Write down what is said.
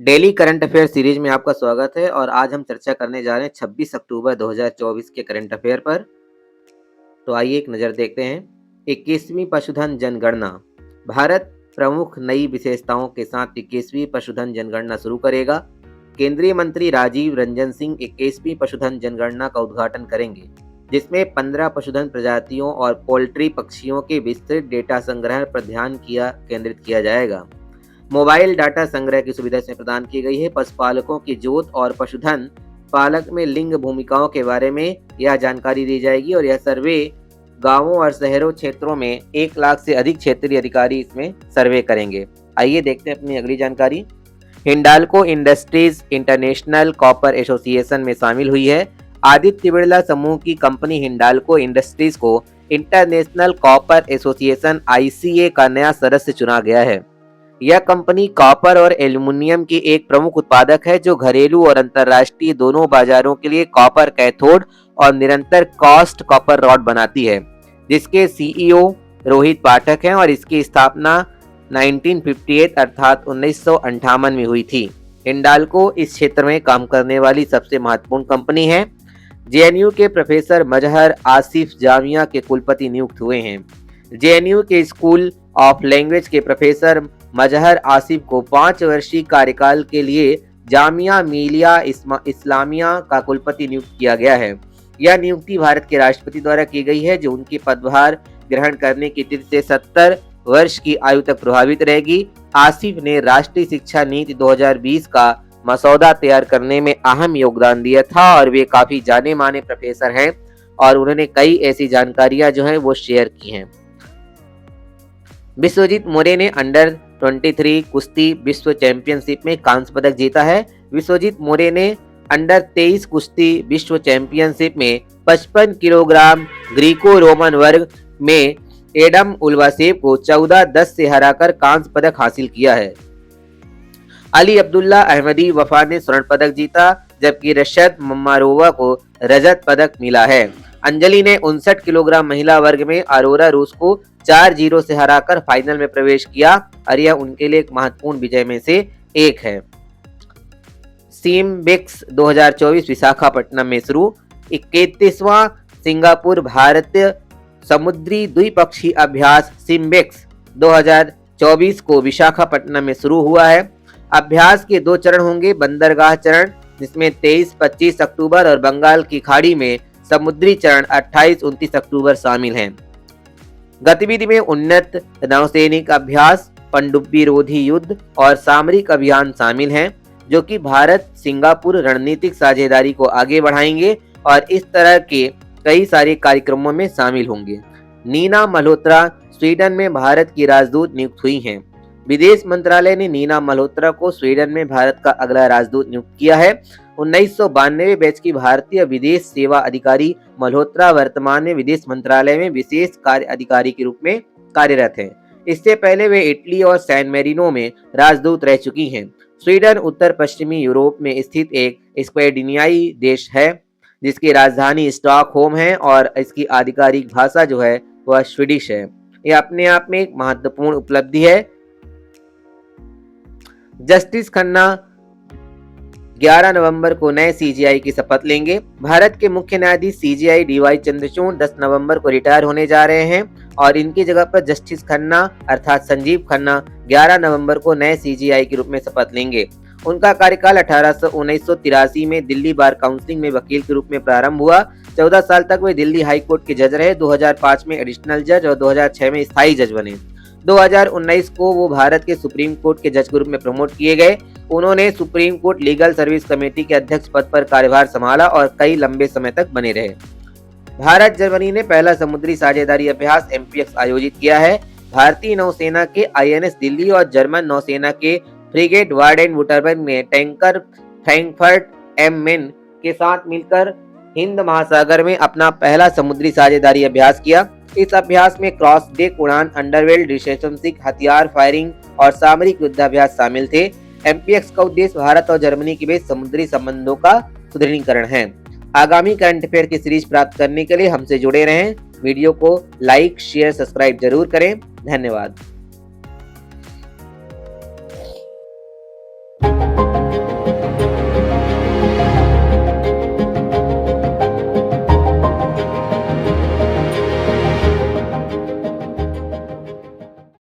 Daily current affair series में आपका स्वागत है और आज हम चर्चा करने जा रहे हैं 26 अक्टूबर 2024 के करंट अफेयर पर। तो आइए एक नज़र देखते हैं। 21वीं पशुधन जनगणना। भारत प्रमुख नई विशेषताओं के साथ 21वीं पशुधन जनगणना शुरू करेगा। केंद्रीय मंत्री राजीव रंजन सिंह 21वीं पशुधन जनगणना का उद्घाटन करेंगे, जिसमें 15 पशुधन प्रजातियों और पोल्ट्री पक्षियों के विस्तृत डेटा संग्रह पर ध्यान केंद्रित किया जाएगा। मोबाइल डाटा संग्रह की सुविधा इसमें प्रदान की गई है। पशुपालकों की जोत और पशुधन पालक में लिंग भूमिकाओं के बारे में यह जानकारी दी जाएगी और यह सर्वे गांवों और शहरों क्षेत्रों में 1 लाख से अधिक क्षेत्रीय अधिकारी इसमें सर्वे करेंगे। आइए देखते हैं अपनी अगली जानकारी। Hindalco industries international copper association में शामिल हुई है। आदित्य बिड़ला समूह की कंपनी हिंडाल्को इंडस्ट्रीज को इंटरनेशनल कॉपर एसोसिएशन ICA का नया सदस्य चुना गया है। यह कंपनी कॉपर और एल्युमिनियम की एक प्रमुख उत्पादक है, जो घरेलू और अंतर्राष्ट्रीय दोनों बाजारों के लिए कॉपर कैथोड और निरंतर कास्ट कॉपर रॉड बनाती है, जिसके CEO रोहित पाठक हैं और इसकी स्थापना 1958 अर्थात 1958 में हुई थी। हिंडाल्को इस क्षेत्र में काम करने वाली सबसे महत्वपूर्ण कंपनी है। JNU के प्रोफेसर मजहर आसिफ जामिया के कुलपति नियुक्त हुए हैं। JNU के स्कूल ऑफ लैंग्वेज के प्रोफेसर मजहर आसिफ को 5 वर्षीय कार्यकाल के लिए जामिया मिलिया इस्लामिया का कुलपति नियुक्त किया गया है। यह नियुक्ति भारत के राष्ट्रपति द्वारा की गई है, जो उनकी पदभार ग्रहण करने की तिथि से 70 वर्ष की आयु तक प्रभावित रहेगी। आसिफ ने राष्ट्रीय शिक्षा नीति 2020 का मसौदा तैयार करने में अहम योगदान दिया था और वे काफी जाने माने प्रोफेसर हैं और उन्होंने कई ऐसी जानकारियां जो हैं वो शेयर की हैं। विश्वजीत मोरे ने अंडर 23 कुश्ती विश्व चैंपियनशिप में कांस्य पदक जीता है। विश्वजीत मोरे ने अंडर 23 कुश्ती विश्व चैंपियनशिप में 55 किलोग्राम ग्रीको रोमन वर्ग में एडम उल्वासेव को 14-10 से हराकर कांस्य पदक हासिल किया है। अली अब्दुल्ला अहमदी वफा ने स्वर्ण पदक जीता, जबकि रशद मम्मारोवा को रजत पदक मिला है। अंजलि ने 59 किलोग्राम महिला वर्ग में अरोरा रूस को 4-0 से हराकर फाइनल में प्रवेश किया और यह उनके लिए एक महत्वपूर्ण विजय में से एक है। सिम्बेक्स 2024 विशाखापट्टनम में शुरू। 31वां सिंगापुर भारतीय समुद्री द्विपक्षीय अभ्यास सिम्बेक्स 2024 को विशाखापट्टनम में शुरू हुआ है। अभ्यास के 2 चरण होंगे। बंदरगाह चरण, जिसमें 23-25 अक्टूबर और बंगाल की खाड़ी में समुद्री चरण 28-29 अक्टूबर शामिल हैं। गतिविधि में उन्नत नौसैनिक अभ्यास, पनडुब्बी रोधी युद्ध और सामरिक अभियान शामिल हैं, जो कि भारत सिंगापुर रणनीतिक साझेदारी को आगे बढ़ाएंगे और इस तरह के कई सारे कार्यक्रमों में शामिल होंगे। नीना मल्होत्रा स्वीडन में भारत की राजदूत नियुक्त हुई हैं। विदेश मंत्रालय ने नीना मल्होत्रा को स्वीडन में भारत का अगला राजदूत नियुक्त किया है। 1992 बैच की भारतीय विदेश सेवा अधिकारी मल्होत्रा वर्तमान में विदेश मंत्रालय में विशेष कार्य अधिकारी के रूप में कार्यरत हैं। इससे पहले वे इटली और सैन मेरिनो में राजदूत रह चुकी हैं। स्वीडन उत्तर पश्चिमी यूरोप में स्थित एक स्कैंडिनेवियाई देश है, जिसकी राजधानी स्टॉकहोम है और इसकी आधिकारिक भाषा जो है वह स्वीडिश है। यह अपने आप में एक महत्वपूर्ण उपलब्धि है। जस्टिस खन्ना 11 नवंबर को नए CJI की शपथ लेंगे। भारत के मुख्य न्यायाधीश CJI DY चंद्रचूड़ 10 नवंबर को रिटायर होने जा रहे हैं और इनकी जगह पर जस्टिस खन्ना अर्थात संजीव खन्ना 11 नवंबर को नए CJI के रूप में शपथ लेंगे। उनका कार्यकाल 1983 में दिल्ली बार काउंसिल में वकील के रूप में प्रारंभ हुआ। 14 साल तक वे दिल्ली हाई कोर्ट के जज रहे। 2005 में एडिशनल जज और 2006 में स्थायी जज बने। 2019 को वो भारत के सुप्रीम कोर्ट के जज के रूप में प्रमोट किए गए। उन्होंने supreme court legal service committee के अध्यक्ष पद पर कार्यभार संभाला और कई लंबे समय तक बने रहे। भारत जर्मनी ने पहला समुद्री साझेदारी अभ्यास MPX आयोजित किया है। भारतीय नौसेना के INS दिल्ली और जर्मन नौसेना के फ्रिगेट वार्डेन वुटरबर्ग ने टैंकर फ्रैंकफर्ट एम मेन के साथ मिलकर हिंद महासागर में अपना पहला समुद्री साझेदारी अभ्यास किया। इस अभ्यास में क्रॉस डेक उड़ान, अंडरवेल्ड रिकन्नाइजेशन, हथियार फायरिंग और सामरिक युद्धाभ्यास शामिल थे। MPX का उद्देश्य भारत और जर्मनी के बीच समुद्री संबंधों का सुदृढ़ीकरण है। आगामी करंट अफेयर की सीरीज प्राप्त करने के लिए हमसे जुड़े रहें। वीडियो को लाइक, शेयर, सब्सक्राइब जरूर करें। धन्यवाद।